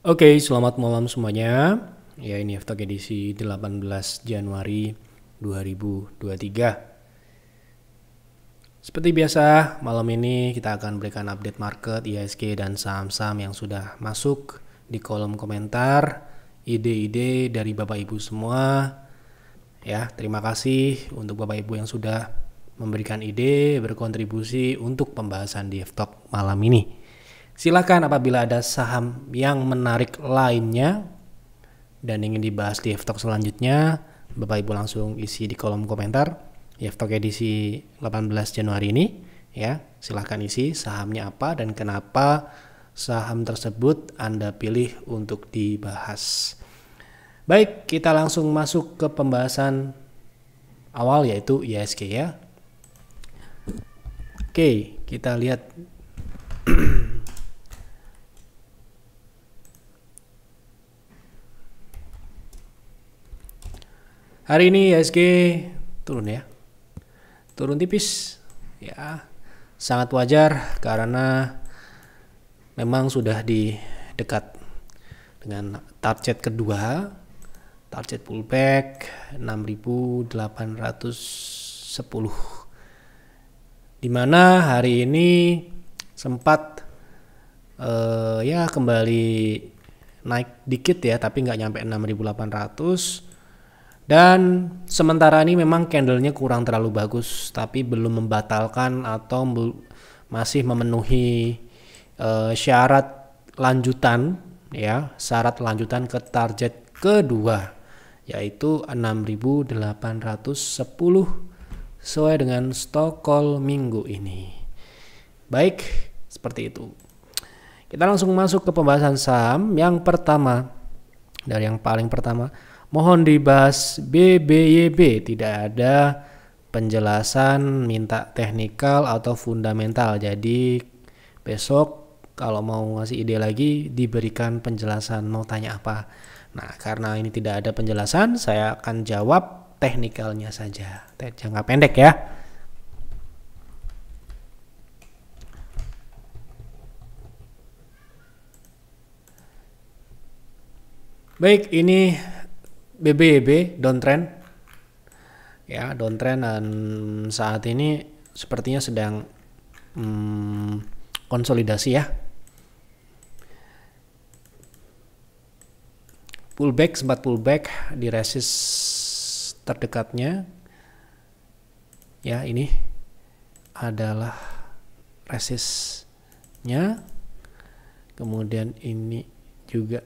Oke, selamat malam semuanya. Ya, ini Aftok edisi 18 Januari 2023. Seperti biasa, malam ini kita akan berikan update market, IHSG, dan saham-saham yang sudah masuk di kolom komentar. Ide-ide dari Bapak Ibu semua. Ya, terima kasih untuk Bapak Ibu yang sudah memberikan ide, berkontribusi untuk pembahasan di Aftok malam ini. Silakan apabila ada saham yang menarik lainnya dan ingin dibahas di F-Talk selanjutnya, Bapak Ibu langsung isi di kolom komentar F-Talk edisi 18 Januari ini. Ya, silakan isi sahamnya apa dan kenapa saham tersebut Anda pilih untuk dibahas. Baik, kita langsung masuk ke pembahasan awal yaitu IHSG ya. Oke, kita lihat hari ini IHSG turun ya. Turun tipis. Ya, sangat wajar karena memang sudah di dekat dengan target kedua. Target pullback 6.810. Dimana hari ini sempat ya kembali naik dikit ya, tapi nggak nyampe 6.800. Dan sementara ini memang candlenya kurang terlalu bagus, tapi belum membatalkan atau masih memenuhi syarat lanjutan ya, syarat lanjutan ke target kedua yaitu 6.810 sesuai dengan stock call minggu ini. Baik, seperti itu. Kita langsung masuk ke pembahasan saham. Yang pertama, dari yang paling pertama, mohon dibahas BBYB. Tidak ada penjelasan minta teknikal atau fundamental. Jadi besok kalau mau ngasih ide lagi diberikan penjelasan mau tanya apa. Nah, karena ini tidak ada penjelasan, saya akan jawab teknikalnya saja. Jangka pendek ya. Baik, ini BBYB downtrend ya, downtrend, dan saat ini sepertinya sedang konsolidasi ya. Pullback, sempat pullback di resist terdekatnya ya. Ini adalah resistnya, kemudian ini juga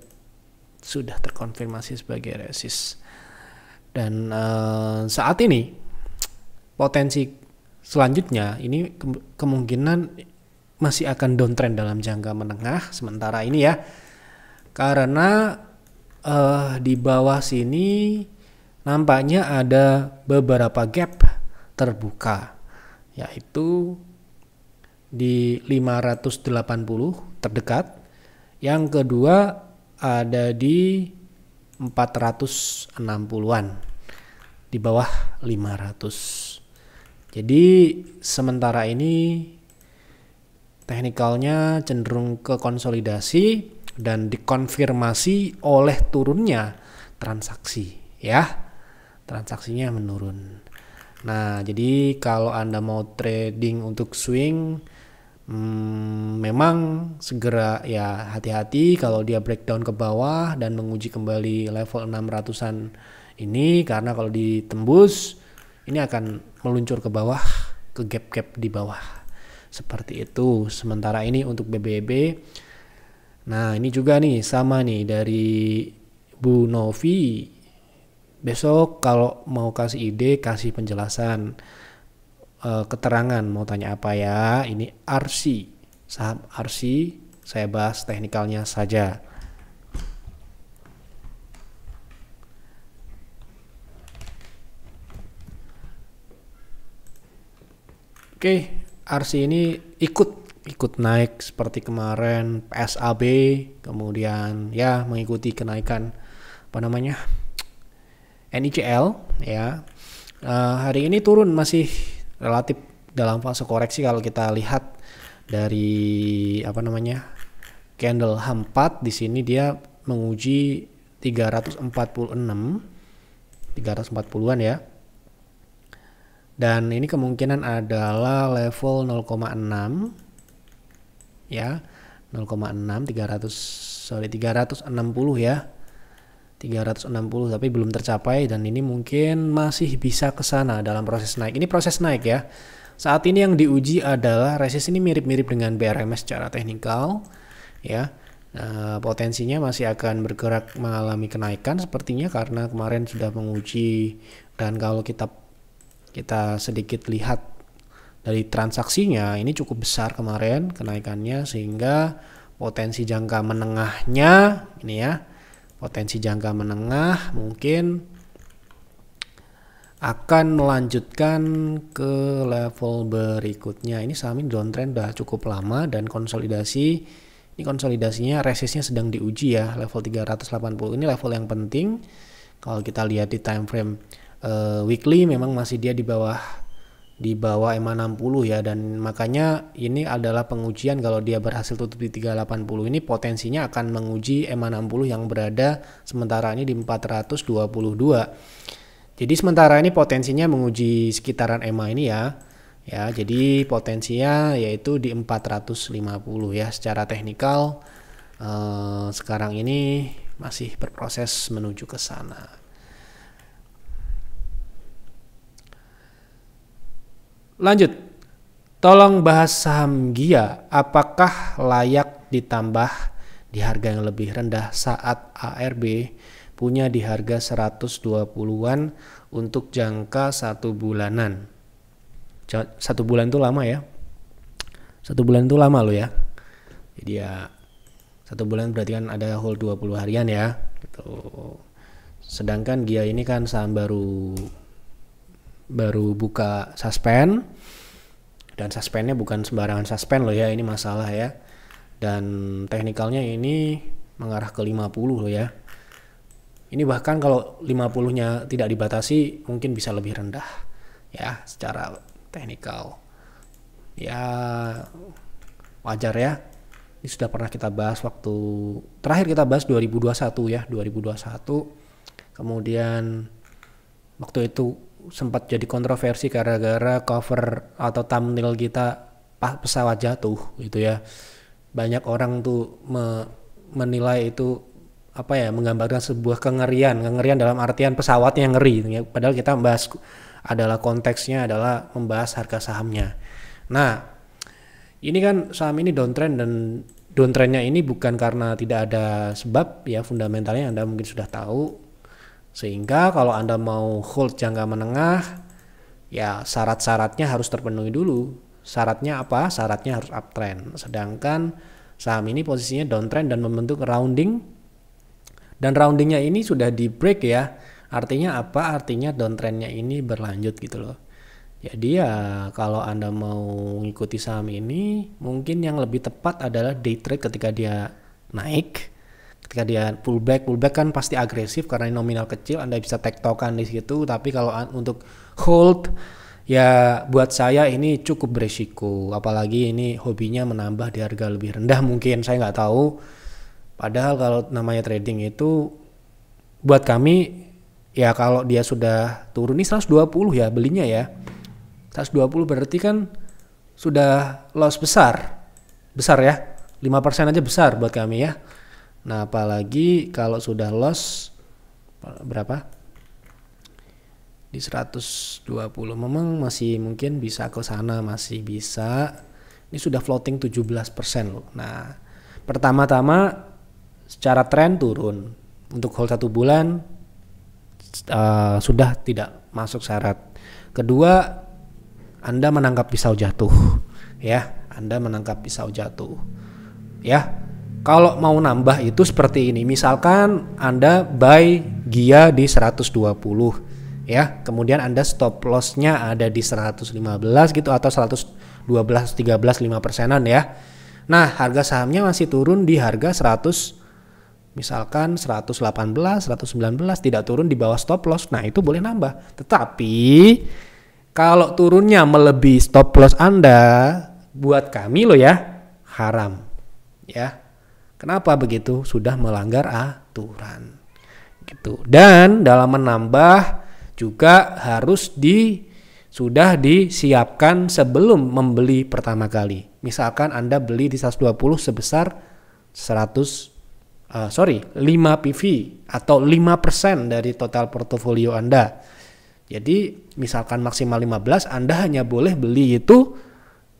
sudah terkonfirmasi sebagai resist. Dan saat ini potensi selanjutnya ini kemungkinan masih akan downtrend dalam jangka menengah sementara ini ya, karena di bawah sini nampaknya ada beberapa gap terbuka, yaitu di 580 terdekat, yang kedua ada di 460-an, di bawah 500. Jadi sementara ini teknikalnya cenderung ke konsolidasi dan dikonfirmasi oleh turunnya transaksi ya. Transaksinya menurun. Nah, jadi kalau Anda mau trading untuk swing, memang segera ya hati-hati kalau dia breakdown ke bawah dan menguji kembali level 600-an ini, karena kalau ditembus ini akan meluncur ke bawah, ke gap-gap di bawah seperti itu. Sementara ini untuk BBB, nah ini juga nih sama nih dari Bu Novi. Besok kalau mau kasih ide, kasih penjelasan, keterangan mau tanya apa ya. Ini RC, saham RC, saya bahas teknikalnya saja. Oke, RC ini ikut naik seperti kemarin PSAB, kemudian ya mengikuti kenaikan apa namanya NICL ya. Hari ini turun, masih relatif dalam fase koreksi kalau kita lihat dari apa namanya candle H4 di sini dia menguji 340-an ya. Dan ini kemungkinan adalah level 0,6 ya. 0,6 360 ya. 360 tapi belum tercapai, dan ini mungkin masih bisa ke sana dalam proses naik. Ini proses naik ya. Saat ini yang diuji adalah resist ini mirip-mirip dengan BRMS secara teknikal ya. Potensinya masih akan bergerak mengalami kenaikan sepertinya karena kemarin sudah menguji, dan kalau kita sedikit lihat dari transaksinya ini cukup besar kemarin kenaikannya, sehingga potensi jangka menengahnya ini ya, potensi jangka menengah mungkin akan melanjutkan ke level berikutnya. Ini saham ini downtrend udah cukup lama dan konsolidasi. Ini konsolidasinya resistnya sedang diuji ya, level 380 ini level yang penting. Kalau kita lihat di time frame weekly memang masih dia di bawah EMA 60 ya, dan makanya ini adalah pengujian. Kalau dia berhasil tutup di 380 ini potensinya akan menguji EMA 60 yang berada sementara ini di 422. Jadi sementara ini potensinya menguji sekitaran EMA ini ya. Ya, jadi potensinya yaitu di 450 ya. Secara teknikal sekarang ini masih berproses menuju ke sana. Lanjut, tolong bahas saham Gia. Apakah layak ditambah di harga yang lebih rendah saat ARB punya di harga 120-an untuk jangka 1 bulanan? 1 bulan itu lama ya. 1 bulan itu lama loh ya. Jadi ya 1 bulan berarti kan ada hold 20 harian ya gitu. Sedangkan Gia ini kan saham baru buka suspend, dan suspendnya bukan sembarangan suspend loh ya, ini masalah ya. Dan teknikalnya ini mengarah ke 50 loh ya. Ini bahkan kalau 50-nya tidak dibatasi mungkin bisa lebih rendah ya secara teknikal. Ya wajar ya. Ini sudah pernah kita bahas waktu terakhir kita bahas 2021 ya, 2021. Kemudian waktu itu sempat jadi kontroversi gara-gara cover atau thumbnail kita pesawat jatuh gitu ya. Banyak orang tuh menilai itu apa ya, menggambarkan sebuah kengerian dalam artian pesawatnya ngeri. Padahal kita membahas adalah konteksnya adalah membahas harga sahamnya. Nah, ini kan saham ini downtrend, dan downtrendnya ini bukan karena tidak ada sebab ya, fundamentalnya Anda mungkin sudah tahu. Sehingga kalau Anda mau hold jangka menengah ya syarat-syaratnya harus terpenuhi dulu. Syaratnya apa? Syaratnya harus uptrend. Sedangkan saham ini posisinya downtrend dan membentuk rounding, dan roundingnya ini sudah di break ya. Artinya apa? Artinya downtrendnya ini berlanjut gitu loh. Jadi ya kalau Anda mau ngikuti saham ini mungkin yang lebih tepat adalah day trade ketika dia naik. Ketika dia pullback kan pasti agresif karena nominal kecil, Anda bisa tektokan di situ. Tapi kalau untuk hold ya buat saya ini cukup beresiko, apalagi ini hobinya menambah di harga lebih rendah mungkin, saya nggak tahu. Padahal kalau namanya trading itu buat kami ya kalau dia sudah turun ini 120 ya belinya ya. 120 berarti kan sudah loss besar ya. 5% aja besar buat kami ya. Nah, apalagi kalau sudah loss berapa? Di 120 memang masih mungkin bisa ke sana, masih bisa. Ini sudah floating 17% loh. Nah, pertama-tama secara tren turun. Untuk hold 1 bulan sudah tidak masuk syarat. Kedua, Anda menangkap pisau jatuh ya. Anda menangkap pisau jatuh ya. Kalau mau nambah itu seperti ini. Misalkan Anda buy Gia di 120 ya. Kemudian Anda stop loss-nya ada di 115 gitu atau 112, 13, 5%-an ya. Nah, harga sahamnya masih turun di harga 100, misalkan 118, 119, tidak turun di bawah stop loss. Nah, itu boleh nambah. Tetapi kalau turunnya melebihi stop loss Anda, buat kami loh ya, haram. Ya. Kenapa begitu? Sudah melanggar aturan. Gitu. Dan dalam menambah juga sudah disiapkan sebelum membeli pertama kali. Misalkan Anda beli di 120 sebesar 5 PV atau 5% dari total portofolio Anda. Jadi misalkan maksimal 15, Anda hanya boleh beli itu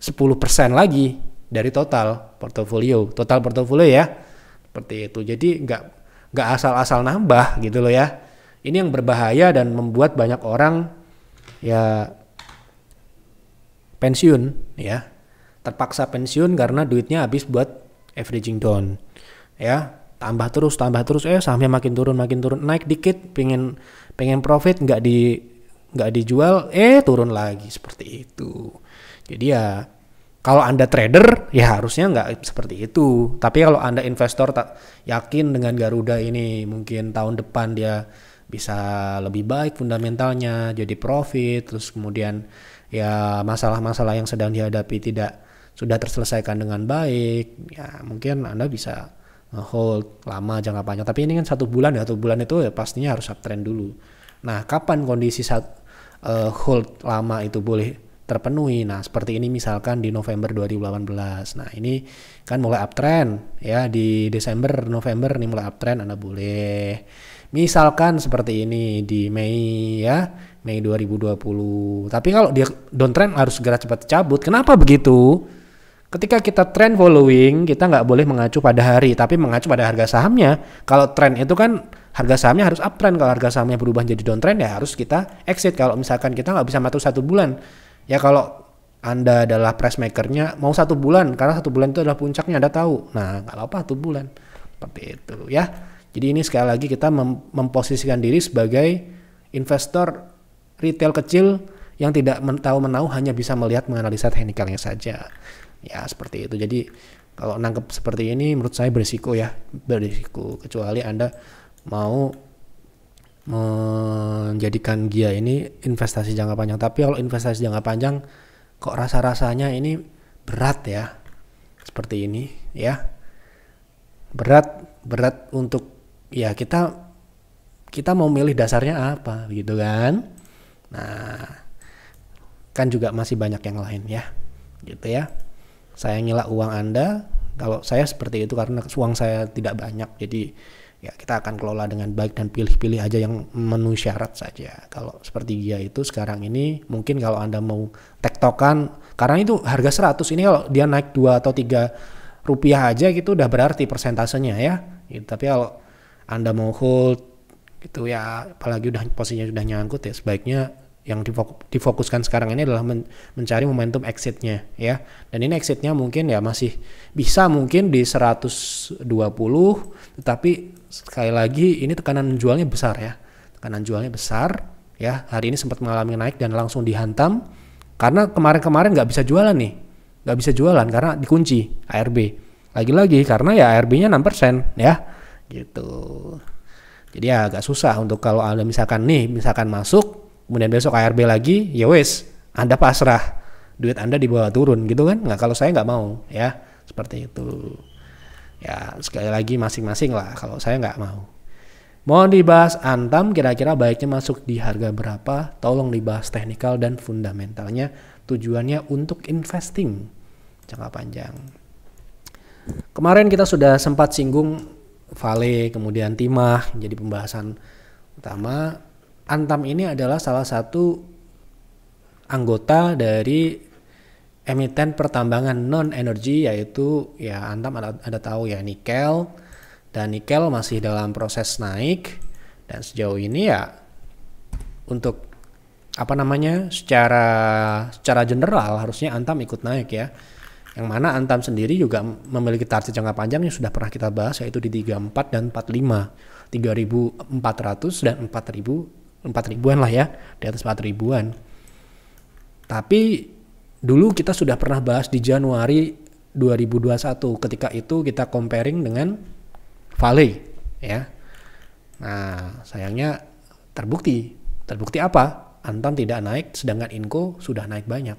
10% lagi dari total portofolio. Total portofolio ya. Seperti itu. Jadi nggak asal-asal nambah gitu loh ya. Ini yang berbahaya dan membuat banyak orang ya pensiun ya. Terpaksa pensiun karena duitnya habis buat averaging down. Ya, tambah terus sahamnya makin turun, naik dikit pengen profit nggak dijual, turun lagi seperti itu. Jadi ya kalau Anda trader ya harusnya nggak seperti itu. Tapi kalau Anda investor tak yakin dengan Garuda ini mungkin tahun depan dia bisa lebih baik fundamentalnya, jadi profit, terus kemudian ya masalah-masalah yang sedang dihadapi sudah terselesaikan dengan baik, ya mungkin Anda bisa hold lama jangka panjang. Tapi ini kan 1 bulan ya, 1 bulan itu ya pastinya harus uptrend dulu. Nah, kapan kondisi hold lama itu boleh terpenuhi? Nah, seperti ini misalkan di November 2018. Nah, ini kan mulai uptrend ya, di Desember, November nih mulai uptrend, Anda boleh. Misalkan seperti ini di Mei 2020. Tapi kalau dia downtrend harus segera cepat cabut. Kenapa begitu? Ketika kita trend following, kita nggak boleh mengacu pada hari, tapi mengacu pada harga sahamnya. Kalau trend itu kan harga sahamnya harus uptrend. Kalau harga sahamnya berubah jadi downtrend ya harus kita exit. Kalau misalkan kita nggak bisa matur 1 bulan, ya kalau Anda adalah price makernya mau 1 bulan, karena 1 bulan itu adalah puncaknya Anda tahu. Nah, nggak apa-apa 1 bulan. Seperti itu ya. Jadi ini sekali lagi kita memposisikan diri sebagai investor retail kecil yang tidak tahu-menahu, hanya bisa melihat menganalisa teknikalnya saja. Ya seperti itu. Jadi kalau nangkep seperti ini menurut saya berisiko ya, kecuali Anda mau menjadikan GIA ini investasi jangka panjang. Tapi kalau investasi jangka panjang kok rasa-rasanya ini berat ya, seperti ini ya, berat untuk ya kita mau milih dasarnya apa gitu kan. Nah kan juga masih banyak yang lain ya, gitu ya. Sayangilah uang Anda. Kalau saya seperti itu karena uang saya tidak banyak, jadi ya kita akan kelola dengan baik dan pilih-pilih aja yang memenuhi syarat saja. Kalau seperti GIA itu sekarang ini mungkin kalau Anda mau tektokan, karena itu harga 100 ini kalau dia naik 2 atau 3 rupiah aja gitu udah berarti persentasenya ya gitu. Tapi kalau Anda mau hold gitu ya, apalagi udah posisinya sudah nyangkut ya, sebaiknya yang difokuskan sekarang ini adalah mencari momentum exitnya ya. Dan ini exitnya mungkin ya masih bisa mungkin di 120, tetapi sekali lagi ini tekanan jualnya besar ya. Tekanan jualnya besar ya. Hari ini sempat mengalami naik dan langsung dihantam karena kemarin-kemarin nggak bisa jualan nih. Nggak bisa jualan karena dikunci ARB. Lagi-lagi karena ya ARB-nya 6% ya. Gitu. Jadi ya agak susah untuk kalau Anda misalkan masuk kemudian besok ARB lagi, ya wes, Anda pasrah, duit Anda dibawa turun gitu kan? Nggak, kalau saya nggak mau ya, seperti itu. Ya sekali lagi masing-masing lah, kalau saya nggak mau. Mau dibahas Antam kira-kira baiknya masuk di harga berapa? Tolong dibahas teknikal dan fundamentalnya, tujuannya untuk investing jangka panjang. Kemarin kita sudah sempat singgung Vale, kemudian Timah, jadi pembahasan utama. Antam ini adalah salah satu anggota dari emiten pertambangan non energi, yaitu ya Antam ada tahu ya nikel, dan nikel masih dalam proses naik, dan sejauh ini ya untuk secara general harusnya Antam ikut naik ya. Yang mana Antam sendiri juga memiliki target jangka panjang yang sudah pernah kita bahas, yaitu di 34 dan 45, 3.400 dan 4.000-an lah ya, di atas 4.000-an. Tapi dulu kita sudah pernah bahas di Januari 2021, ketika itu kita comparing dengan Vale ya. Nah sayangnya terbukti apa? Antam tidak naik sedangkan Inco sudah naik banyak.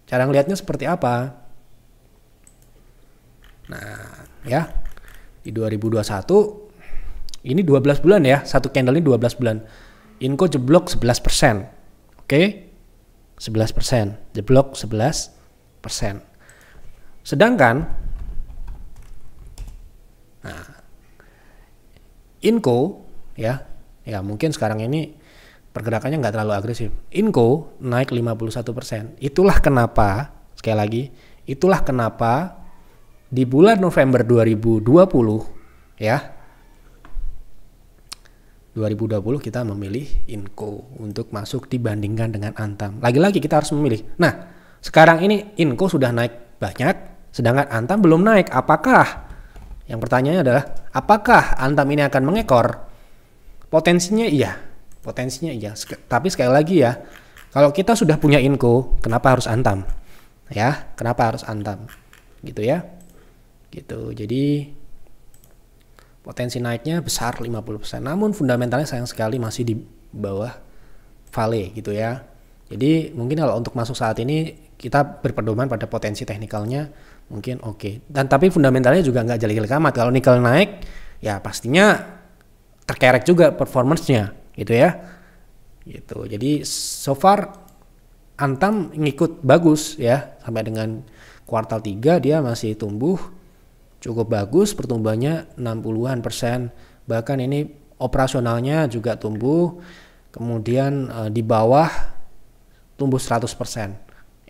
Cara ngelihatnya seperti apa? Nah ya. Di 2021 ini 12 bulan ya, satu candle ini 12 bulan. Inco jeblok 11%. Oke. 11%, jeblok 11%. Sedangkan Inco ya mungkin sekarang ini pergerakannya nggak terlalu agresif. Inco naik 51%. Itulah kenapa, sekali lagi, itulah kenapa di bulan November 2020 ya 2020 kita memilih Inco untuk masuk dibandingkan dengan Antam. Lagi-lagi kita harus memilih. Nah, sekarang ini Inco sudah naik banyak, sedangkan Antam belum naik. Apakah? Yang pertanyaannya adalah, apakah Antam ini akan mengekor? Potensinya iya. Tapi sekali lagi ya, kalau kita sudah punya Inco, kenapa harus Antam? Ya, kenapa harus Antam? Gitu ya. Gitu. Jadi potensi naiknya besar 50%. Namun fundamentalnya sayang sekali masih di bawah Vale gitu ya. Jadi mungkin kalau untuk masuk saat ini kita berpedoman pada potensi teknikalnya mungkin oke. Dan tapi fundamentalnya juga nggak jelek-jelek amat. Kalau nikel naik ya pastinya terkerek juga performance-nya gitu ya. Gitu. Jadi so far Antam ngikut bagus ya, sampai dengan kuartal 3 dia masih tumbuh cukup bagus, pertumbuhannya 60-an persen, bahkan ini operasionalnya juga tumbuh, kemudian di bawah tumbuh 100%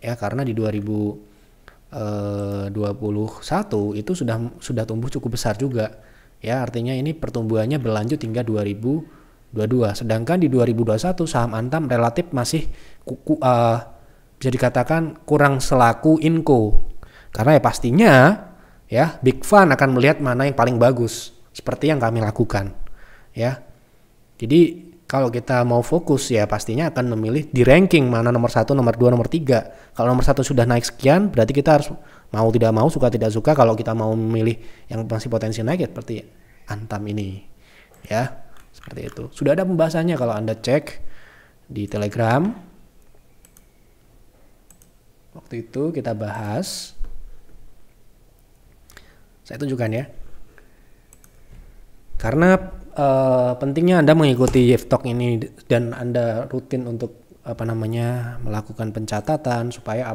ya, karena di 2021 itu sudah tumbuh cukup besar juga ya, artinya ini pertumbuhannya berlanjut hingga 2022. Sedangkan di 2021 saham Antam relatif masih bisa dikatakan kurang selaku Inco, karena ya pastinya ya Big Fund akan melihat mana yang paling bagus, seperti yang kami lakukan ya. Jadi kalau kita mau fokus ya pastinya akan memilih di ranking mana nomor 1, nomor 2, nomor 3. Kalau nomor 1 sudah naik sekian, berarti kita harus mau tidak mau, suka tidak suka, kalau kita mau memilih yang masih potensi naik ya seperti Antam ini ya, seperti itu. Sudah ada pembahasannya kalau Anda cek di Telegram. Waktu itu kita bahas, saya tunjukkan ya. Karena pentingnya Anda mengikuti Yeftalk ini dan Anda rutin untuk melakukan pencatatan supaya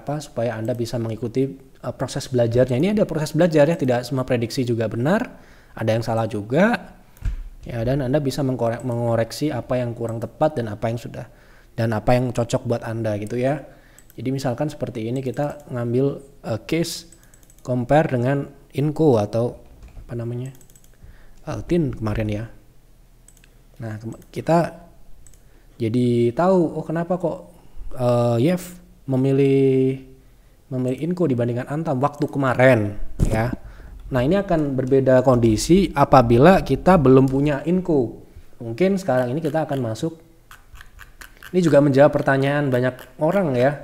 Anda bisa mengikuti proses belajarnya. Ini ada proses belajar ya, tidak semua prediksi juga benar, ada yang salah juga. Ya, dan Anda bisa mengoreksi apa yang kurang tepat dan apa yang cocok buat Anda gitu ya. Jadi misalkan seperti ini, kita ngambil case compare dengan Inco atau Altin kemarin ya. Nah, kita jadi tahu kenapa kok Yef memilih Inco dibandingkan Antam waktu kemarin ya. Nah, ini akan berbeda kondisi apabila kita belum punya Inco. Mungkin sekarang ini kita akan masuk. Ini juga menjawab pertanyaan banyak orang ya,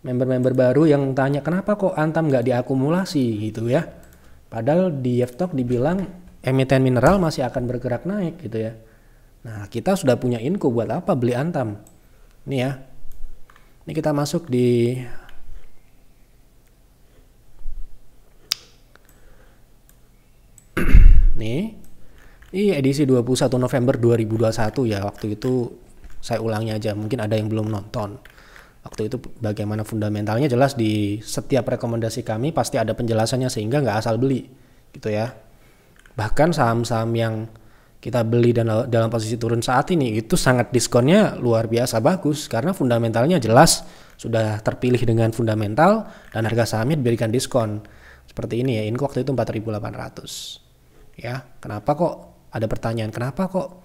member-member baru yang tanya kenapa kok Antam nggak diakumulasi gitu ya. Padahal di Yeftalk dibilang emiten mineral masih akan bergerak naik gitu ya. Nah, kita sudah punya Inco, buat apa beli Antam? Ini ya. Ini kita masuk di nih. Ini edisi 21 November 2021 ya. Waktu itu saya ulangi aja, mungkin ada yang belum nonton. Waktu itu bagaimana fundamentalnya jelas di setiap rekomendasi kami pasti ada penjelasannya, sehingga nggak asal beli gitu ya. Bahkan saham-saham yang kita beli dan dalam posisi turun saat ini itu sangat diskonnya luar biasa bagus, karena fundamentalnya jelas sudah terpilih dengan fundamental dan harga sahamnya diberikan diskon. Seperti ini ya, Inco waktu itu 4.800 ya. Kenapa kok ada pertanyaan, kenapa kok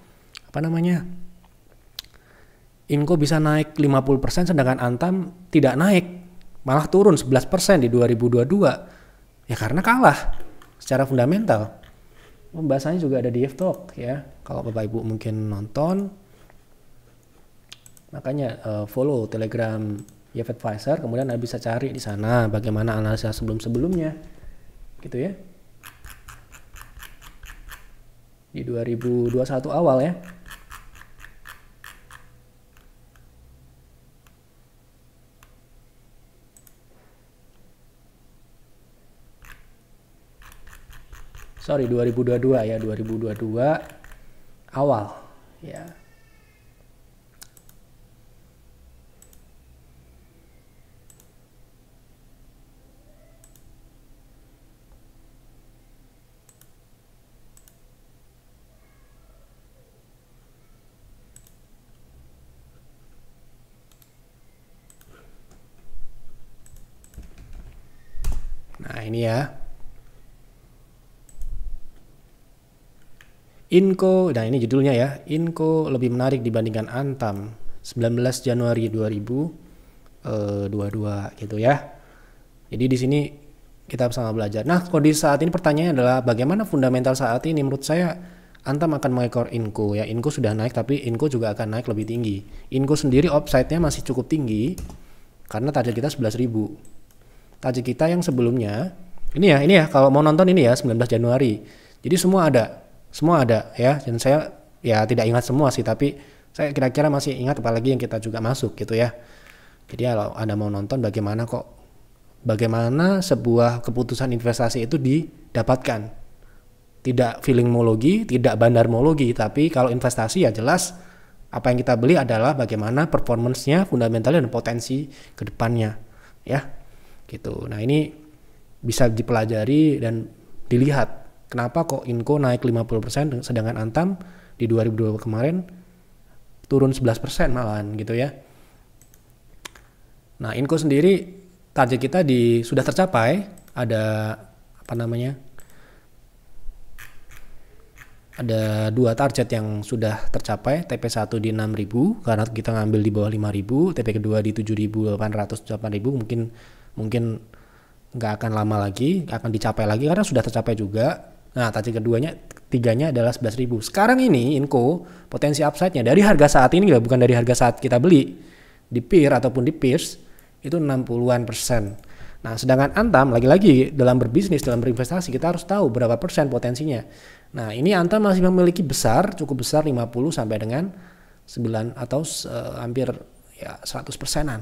Inco bisa naik 50% sedangkan Antam tidak naik, malah turun 11% di 2022? Ya karena kalah secara fundamental. Pembahasannya juga ada di Yeftalk ya. Kalau Bapak Ibu mungkin nonton, makanya follow Telegram Yef Advisor, kemudian Anda bisa cari di sana bagaimana analisa sebelum-sebelumnya gitu ya. Di 2021 awal ya. sorry 2022 ya, 2022 awal ya. Nah ini ya, Inco, nah ini judulnya ya, Inco lebih menarik dibandingkan Antam 19 Januari 2022 gitu ya. Jadi di sini kita sama belajar. Nah kondisi saat ini pertanyaannya adalah bagaimana fundamental saat ini. Menurut saya Antam akan mengekor Inco ya. Inco sudah naik tapi Inco juga akan naik lebih tinggi. Inco sendiri upside-nya masih cukup tinggi karena target kita 11.000. Target kita yang sebelumnya ini ya kalau mau nonton ini ya 19 Januari. Jadi semua ada ya, dan saya ya tidak ingat semua sih, tapi saya kira-kira masih ingat apalagi yang kita juga masuk gitu ya. Jadi kalau Anda mau nonton bagaimana sebuah keputusan investasi itu didapatkan. Tidak feelingmologi, tidak bandarmologi, tapi kalau investasi ya jelas apa yang kita beli adalah bagaimana performance-nya, fundamentalnya dan potensi ke depannya ya. Gitu. Nah ini bisa dipelajari dan dilihat kenapa kok Inco naik 50% sedangkan Antam di 2020 kemarin turun 11% malahan gitu ya. Nah Inco sendiri target kita sudah tercapai, ada ada 2 target yang sudah tercapai, TP1 di 6.000 karena kita ngambil di bawah 5.000, TP kedua di 7.800 8.000 mungkin nggak akan lama lagi akan dicapai lagi karena sudah tercapai juga. Nah target tiganya adalah 11.000. Sekarang ini Inco potensi upside-nya dari harga saat ini, bukan dari harga saat kita beli di peer ataupun di peers, itu 60-an persen. Nah sedangkan Antam lagi-lagi dalam berbisnis, dalam berinvestasi kita harus tahu berapa persen potensinya. Nah ini Antam masih memiliki cukup besar 50 sampai dengan 9 atau hampir ya 100%-an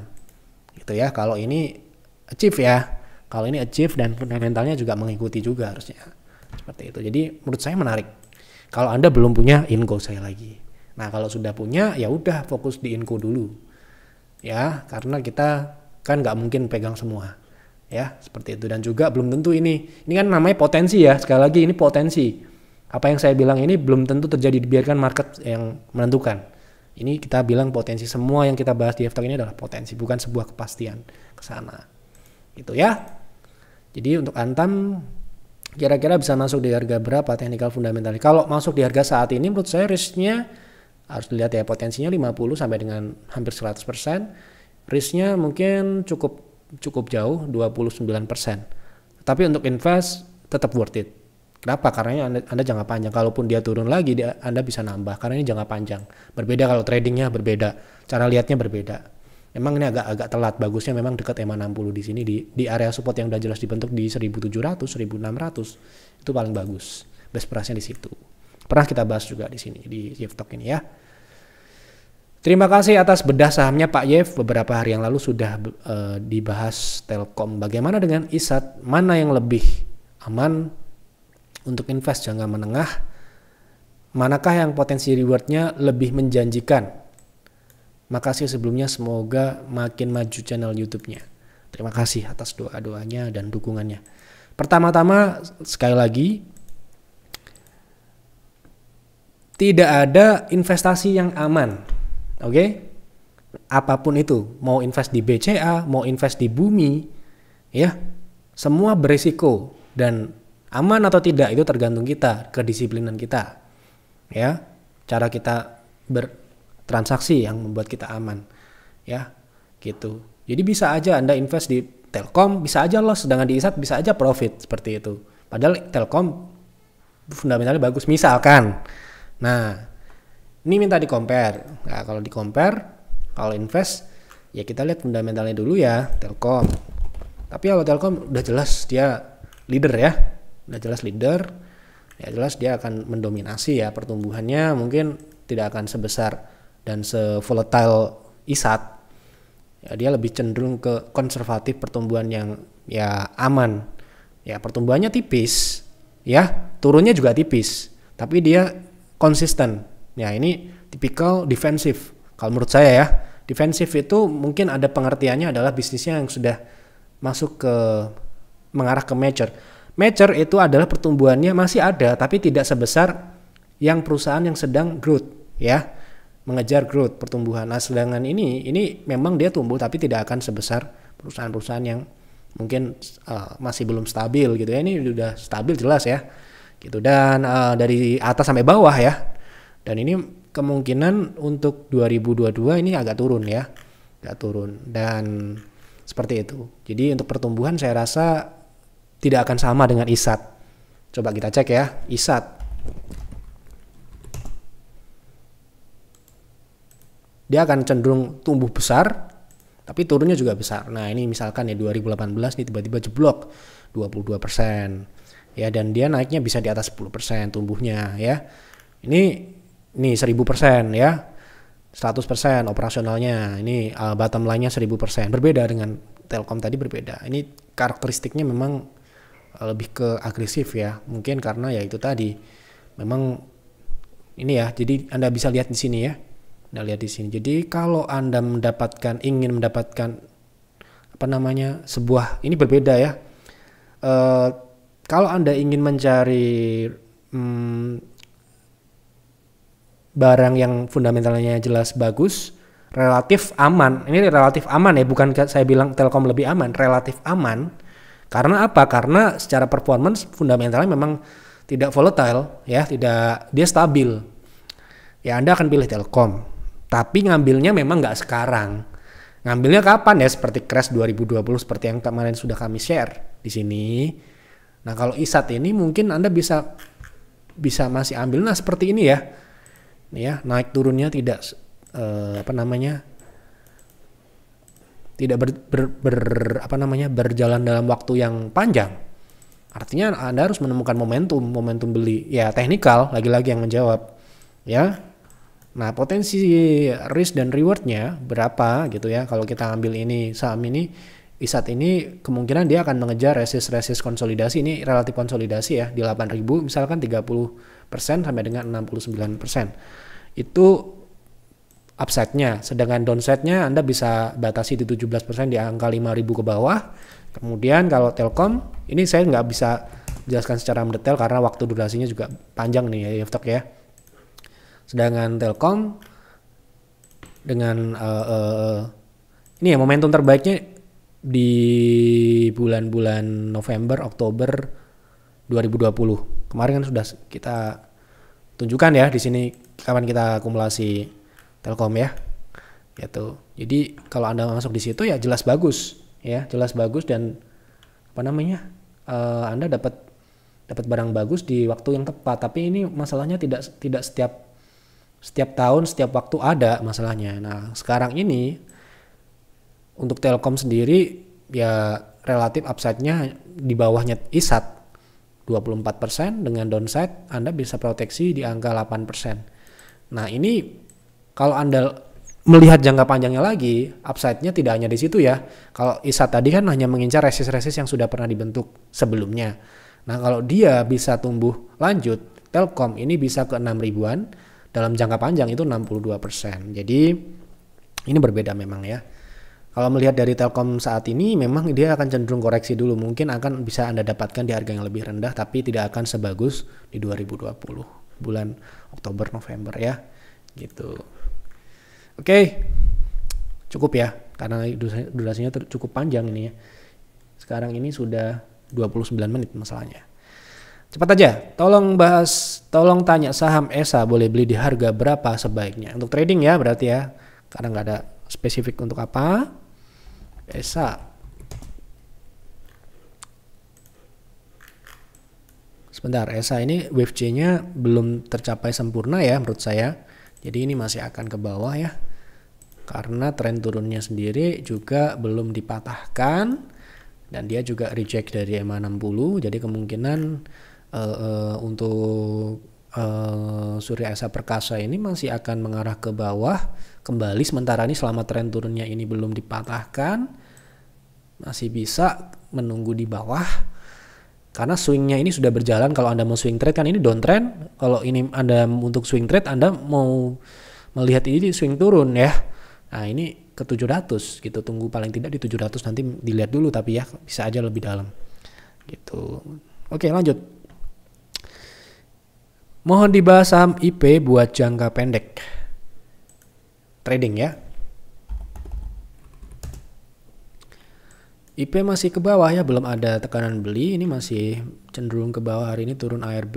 gitu ya. Kalau ini achieve ya, kalau ini achieve dan fundamentalnya juga mengikuti juga harusnya seperti itu. Jadi menurut saya menarik kalau Anda belum punya Inco saya lagi. Nah kalau sudah punya ya udah fokus di Inco dulu ya, karena kita kan nggak mungkin pegang semua ya, seperti itu. Dan juga belum tentu ini kan namanya potensi ya, sekali lagi ini potensi. Apa yang saya bilang ini belum tentu terjadi, dibiarkan market yang menentukan. Ini kita bilang potensi, semua yang kita bahas di F-Talk ini adalah potensi, bukan sebuah kepastian ke sana. Gitu ya. Jadi untuk Antam kira-kira bisa masuk di harga berapa technical fundamental? Kalau masuk di harga saat ini menurut saya risknya harus dilihat ya, potensinya 50 sampai dengan hampir 100%. Risknya mungkin cukup jauh 29%. Tapi untuk invest tetap worth it. Kenapa? Karena Anda jangka panjang. Kalaupun dia turun lagi Anda bisa nambah karena ini jangka panjang. Berbeda kalau tradingnya berbeda, cara lihatnya berbeda. Memang ini agak telat, bagusnya memang dekat EMA 60 di sini di area support yang udah jelas dibentuk di 1700, 1600 itu paling bagus. Best price-nya di situ. Pernah kita bahas juga di sini di F-Talk ini ya. Terima kasih atas bedah sahamnya Pak Yev. Beberapa hari yang lalu sudah dibahas Telkom. Bagaimana dengan ISAT? Mana yang lebih aman untuk invest jangka menengah? Manakah yang potensi rewardnya lebih menjanjikan? Makasih sebelumnya, semoga makin maju channel YouTube-nya. Terima kasih atas doa-doanya dan dukungannya. Pertama-tama sekali lagi, tidak ada investasi yang aman. Oke? Apapun itu, mau invest di BCA, mau invest di Bumi, ya, semua berisiko, dan aman atau tidak itu tergantung kita, kedisiplinan kita. Ya, cara kita transaksi yang membuat kita aman ya gitu. Jadi bisa aja Anda invest di Telkom, bisa aja loss, sedangkan di ISAT bisa aja profit seperti itu. Padahal Telkom fundamentalnya bagus misalkan. Nah ini minta di compare. Nah kalau di compare, kalau invest ya kita lihat fundamentalnya dulu ya Telkom. Tapi kalau Telkom udah jelas dia leader ya, udah jelas leader, ya jelas dia akan mendominasi ya, pertumbuhannya mungkin tidak akan sebesar dan se-volatile ISAT. Ya, dia lebih cenderung ke konservatif, pertumbuhan yang ya aman. Ya pertumbuhannya tipis ya, turunnya juga tipis, tapi dia konsisten. Ya, ini tipikal defensif. Kalau menurut saya ya, defensif itu mungkin ada pengertiannya adalah bisnisnya yang sudah masuk ke mengarah ke mature. Mature itu adalah pertumbuhannya masih ada tapi tidak sebesar yang perusahaan yang sedang growth, ya, mengejar growth, pertumbuhan. Nah, sedangkan ini memang dia tumbuh tapi tidak akan sebesar perusahaan-perusahaan yang mungkin masih belum stabil gitu ya. Ini udah stabil jelas ya gitu, dan dari atas sampai bawah ya, dan ini kemungkinan untuk 2022 ini agak turun ya, agak turun, dan seperti itu. Jadi untuk pertumbuhan saya rasa tidak akan sama dengan ISAT. Coba kita cek ya, ISAT. Dia akan cenderung tumbuh besar, tapi turunnya juga besar. Nah, ini misalkan ya 2018 nih tiba-tiba jeblok 22%. Ya, dan dia naiknya bisa di atas 10% tumbuhnya ya. Ini 1000% ya. 100% operasionalnya. Ini bottom line-nya 1000%. Berbeda dengan Telkom tadi, berbeda. Ini karakteristiknya memang lebih ke agresif ya. Mungkin karena ya itu tadi. Memang ini ya. Jadi Anda bisa lihat di sini ya. Anda lihat di sini. Jadi kalau Anda ingin mendapatkan sebuah, ini berbeda ya. Kalau Anda ingin mencari barang yang fundamentalnya jelas bagus, relatif aman. Ini relatif aman ya, bukan saya bilang Telkom lebih aman, relatif aman. Karena apa? Karena secara performance fundamentalnya memang tidak volatile ya, dia stabil. Ya, Anda akan pilih Telkom. Tapi ngambilnya memang nggak sekarang. Ngambilnya kapan ya? Seperti crash 2020 seperti yang kemarin sudah kami share di sini. Nah, kalau ISAT ini mungkin Anda bisa masih ambil. Nah, seperti ini ya. Nih ya, naik turunnya tidak tidak berjalan dalam waktu yang panjang. Artinya Anda harus menemukan momentum beli. Ya, teknikal lagi-lagi yang menjawab. Ya. Nah, potensi risk dan rewardnya berapa gitu ya. Kalau kita ambil ini saham ini, ISAT ini kemungkinan dia akan mengejar resist konsolidasi. Ini relatif konsolidasi ya di 8.000 misalkan 30% sampai dengan 69%. Itu upside-nya. Sedangkan downside-nya Anda bisa batasi di 17% di angka 5.000 ke bawah. Kemudian kalau Telkom ini saya nggak bisa jelaskan secara mendetail karena waktu durasinya juga panjang nih ya stock ya. Sedangkan Telkom dengan ini ya momentum terbaiknya di bulan-bulan November, Oktober 2020. Kemarin kan sudah kita tunjukkan ya di sini kapan kita akumulasi Telkom ya. Gitu. Jadi kalau Anda masuk di situ ya jelas bagus ya, jelas bagus dan Anda dapat barang bagus di waktu yang tepat. Tapi ini masalahnya tidak setiap tahun, setiap waktu ada masalahnya. Nah, sekarang ini untuk Telkom sendiri ya relatif upside-nya di bawahnya ISAT 24%, dengan downside Anda bisa proteksi di angka 8%. Nah, ini kalau Anda melihat jangka panjangnya lagi, upside-nya tidak hanya di situ ya. Kalau ISAT tadi kan hanya mengincar resist yang sudah pernah dibentuk sebelumnya. Nah, kalau dia bisa tumbuh lanjut, Telkom ini bisa ke 6.000-an dalam jangka panjang itu 62%. Jadi ini berbeda memang ya. Kalau melihat dari Telkom saat ini memang dia akan cenderung koreksi dulu. Mungkin akan bisa Anda dapatkan di harga yang lebih rendah tapi tidak akan sebagus di 2020 bulan Oktober November ya. Gitu. Oke. Cukup ya karena durasinya cukup panjang ini ya. Sekarang ini sudah 29 menit masalahnya. Cepat aja, tolong tanya saham ESA boleh beli di harga berapa sebaiknya. Untuk trading ya berarti ya. Karena nggak ada spesifik untuk apa. ESA. Sebentar, ESA ini wave C-nya belum tercapai sempurna ya menurut saya. Jadi ini masih akan ke bawah ya. Karena tren turunnya sendiri juga belum dipatahkan. Dan dia juga reject dari EMA 60. Jadi kemungkinan untuk Surya Esa Perkasa ini masih akan mengarah ke bawah kembali, sementara ini selama tren turunnya ini belum dipatahkan masih bisa menunggu di bawah Karena swingnya ini sudah berjalan. Kalau Anda mau swing trade kan ini downtrend. Kalau ini Anda untuk swing trade, Anda mau melihat ini swing turun ya. Nah ini ke 700 gitu. Tunggu paling tidak di 700, nanti dilihat dulu, tapi ya bisa aja lebih dalam gitu. Oke, lanjut. Mohon dibahas saham IP buat jangka pendek trading ya. IP masih ke bawah ya, belum ada tekanan beli, ini masih cenderung ke bawah. Hari ini turun ARB.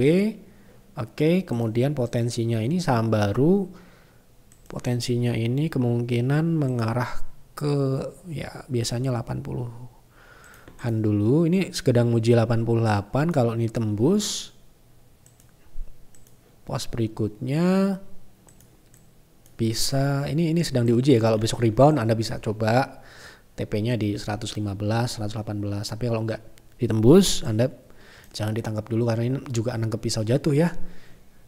Oke, kemudian potensinya ini saham baru, potensinya ini kemungkinan mengarah ke ya biasanya 80-an dulu. Ini sedang uji 88, kalau ini tembus pos berikutnya bisa ini sedang diuji ya. Kalau besok rebound Anda bisa coba TP-nya di 115, 118. Tapi kalau nggak ditembus, Anda jangan ditangkap dulu karena ini juga nangkep pisau jatuh ya.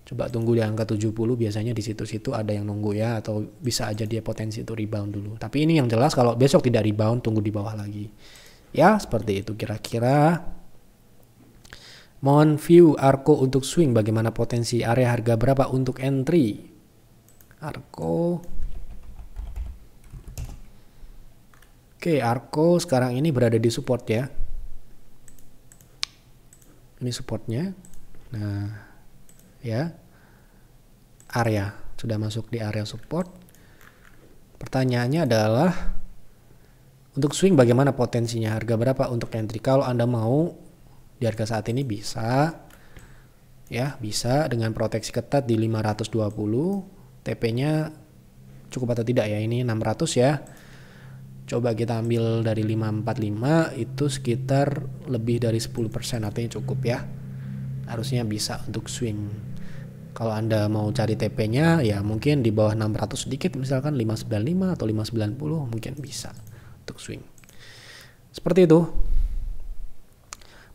Coba tunggu di angka 70, biasanya di situ-situ ada yang nunggu ya, atau bisa aja dia potensi itu rebound dulu. Tapi ini yang jelas kalau besok tidak rebound, tunggu di bawah lagi. Ya, seperti itu kira-kira. Mohon view Arko untuk swing, bagaimana potensi, area harga berapa untuk entry. Arko. Oke, Arko sekarang ini berada di support ya. Ini supportnya. Nah, ya. Area. Sudah masuk di area support. Pertanyaannya adalah, untuk swing bagaimana potensinya, harga berapa untuk entry. Kalau Anda mau di harga saat ini bisa. Ya, bisa dengan proteksi ketat di 520. TP-nya cukup atau tidak ya, ini 600 ya. Coba kita ambil dari 545, itu sekitar lebih dari 10%, artinya cukup ya. Harusnya bisa untuk swing. Kalau Anda mau cari TP-nya ya mungkin di bawah 600 sedikit, misalkan 595 atau 590 mungkin bisa untuk swing. Seperti itu.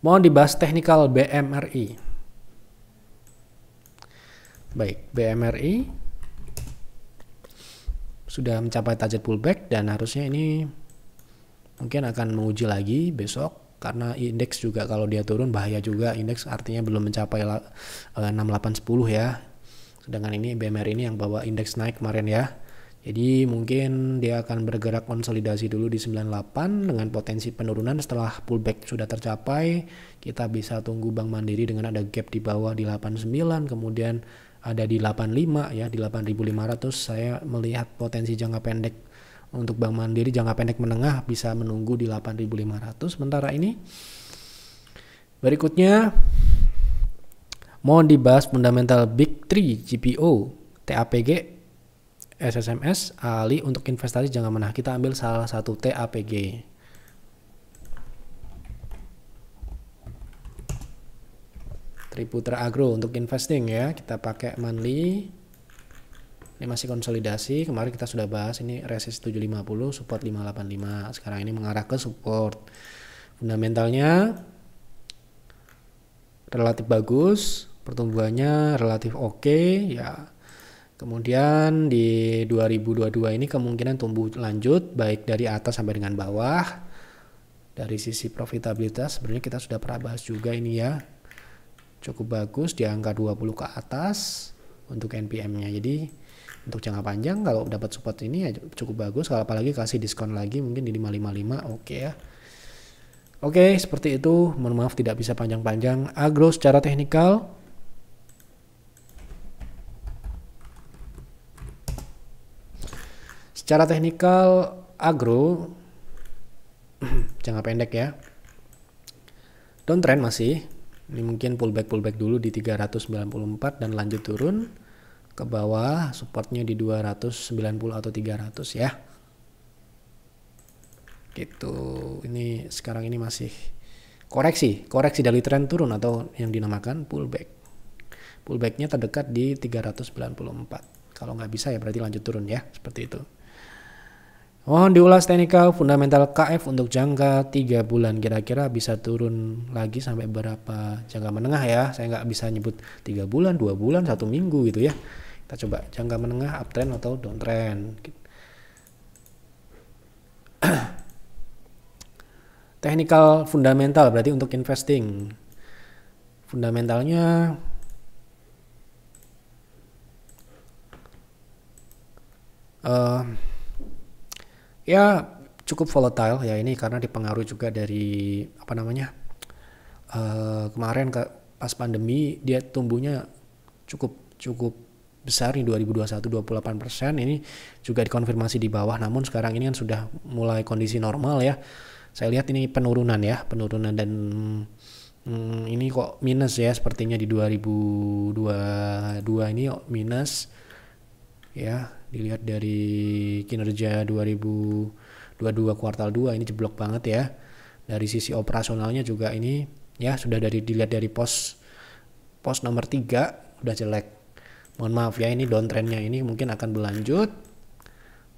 Mohon dibahas teknikal BMRI. Baik, BMRI sudah mencapai target pullback dan harusnya ini mungkin akan menguji lagi besok, karena indeks juga kalau dia turun bahaya juga. Indeks artinya belum mencapai 6810 ya, sedangkan ini BMR ini yang bawa indeks naik kemarin ya. Jadi mungkin dia akan bergerak konsolidasi dulu di 98 dengan potensi penurunan. Setelah pullback sudah tercapai, kita bisa tunggu Bank Mandiri dengan ada gap di bawah di 89, kemudian ada di 85 ya, di 8.500. Saya melihat potensi jangka pendek untuk Bank Mandiri, jangka pendek menengah bisa menunggu di 8.500 sementara ini. Berikutnya mohon dibahas fundamental Big 3 GPO, TAPG, SSMS, ALI untuk investasi jangka menengah. Kita ambil salah satu TAPG. Triputra Agro untuk investing ya, kita pakai monthly. Ini masih konsolidasi, kemarin kita sudah bahas ini resist 750, support 585. Sekarang ini mengarah ke support. Fundamentalnya relatif bagus, pertumbuhannya relatif oke ya. Kemudian di 2022 ini kemungkinan tumbuh lanjut baik dari atas sampai dengan bawah. Dari sisi profitabilitas sebenarnya kita sudah pernah bahas juga ini ya. Cukup bagus di angka 20 ke atas untuk NPM-nya. Jadi untuk jangka panjang kalau dapat support ini ya cukup bagus. Kalau apalagi kasih diskon lagi mungkin di 555, oke ya. Oke, seperti itu. Mohon maaf tidak bisa panjang-panjang. Agro secara teknikal. Secara teknikal agro jangka pendek ya. Downtrend masih. Ini mungkin pullback dulu di 394 dan lanjut turun ke bawah, supportnya di 290 atau 300 ya. Gitu. Ini sekarang ini masih koreksi dari tren turun atau yang dinamakan pullback. Pullbacknya terdekat di 394. Kalau nggak bisa ya berarti lanjut turun ya, seperti itu. Mohon diulas teknikal fundamental KF untuk jangka 3 bulan. Kira-kira bisa turun lagi sampai berapa jangka menengah ya. Saya nggak bisa nyebut 3 bulan, 2 bulan, 1 minggu gitu ya. Kita coba jangka menengah uptrend atau downtrend. Teknikal fundamental berarti untuk investing. Fundamentalnya ya cukup volatile ya ini, karena dipengaruhi juga dari apa namanya, kemarin pas pandemi dia tumbuhnya cukup besar nih 2021 28%, ini juga dikonfirmasi di bawah, namun sekarang ini kan sudah mulai kondisi normal ya. Saya lihat ini penurunan dan ini kok minus ya, sepertinya di 2022 ini minus ya, dilihat dari kinerja 2022 kuartal 2 ini jeblok banget ya. Dari sisi operasionalnya juga ini ya sudah dilihat dari pos nomor 3 udah jelek. Mohon maaf ya, ini downtrendnya ini mungkin akan berlanjut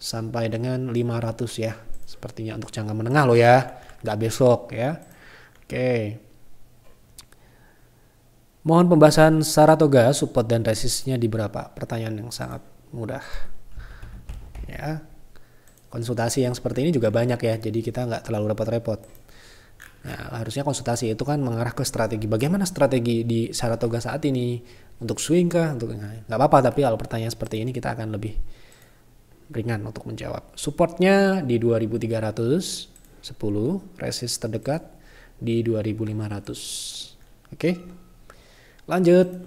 sampai dengan 500 ya. Sepertinya untuk jangka menengah loh ya, nggak besok ya. Oke. Mohon pembahasan Saratoga, support dan resistnya di berapa? Pertanyaan yang sangat mudah. Ya. Konsultasi yang seperti ini juga banyak ya, jadi kita nggak terlalu repot-repot. Nah, harusnya konsultasi itu kan mengarah ke strategi. Bagaimana strategi di Saratoga saat ini? Untuk swing kah? Nggak apa-apa, tapi kalau pertanyaan seperti ini kita akan lebih ringan untuk menjawab. Supportnya di 2310, resist terdekat di 2500. Oke, lanjut.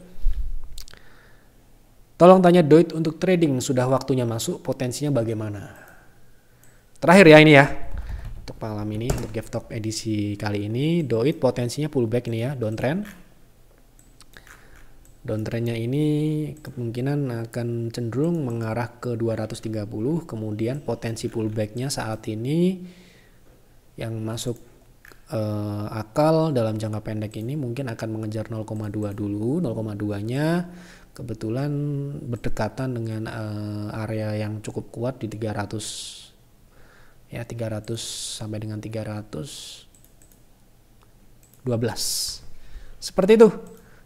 Tolong tanya Doit untuk trading, sudah waktunya masuk, potensinya bagaimana? Terakhir ya ini ya. Untuk malam ini, untuk GaveTalk edisi kali ini, Doit potensinya pullback ini ya, downtrend. Downtrendnya ini kemungkinan akan cenderung mengarah ke 230, kemudian potensi pullbacknya saat ini yang masuk akal dalam jangka pendek ini mungkin akan mengejar 0,2 dulu. 0,2-nya kebetulan berdekatan dengan area yang cukup kuat di 300 ya, 300 sampai dengan 312. Seperti itu.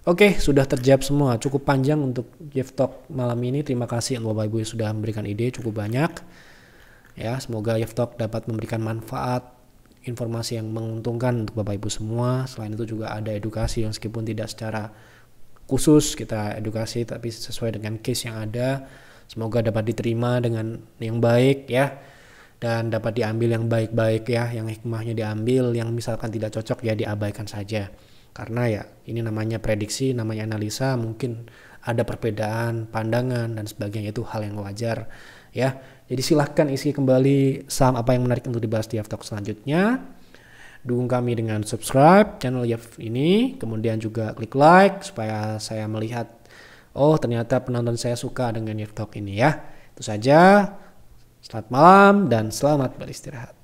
Oke, sudah terjawab semua. Cukup panjang untuk GaveTalk malam ini. Terima kasih Bapak Ibu yang sudah memberikan ide cukup banyak. Ya, semoga GaveTalk dapat memberikan manfaat, informasi yang menguntungkan untuk Bapak Ibu semua. Selain itu juga ada edukasi yang meskipun tidak secara khusus kita edukasi, tapi sesuai dengan case yang ada. Semoga dapat diterima dengan yang baik ya, dan dapat diambil yang baik-baik ya, yang hikmahnya diambil, yang misalkan tidak cocok ya diabaikan saja. Karena ya ini namanya prediksi, namanya analisa, mungkin ada perbedaan pandangan dan sebagainya, itu hal yang wajar ya. Jadi silahkan isi kembali saham apa yang menarik untuk dibahas di GaveTalk selanjutnya. Dukung kami dengan subscribe channel Yev ini, kemudian juga klik like supaya saya melihat oh ternyata penonton saya suka dengan GaveTalk ini ya. Itu saja. Selamat malam dan selamat beristirahat.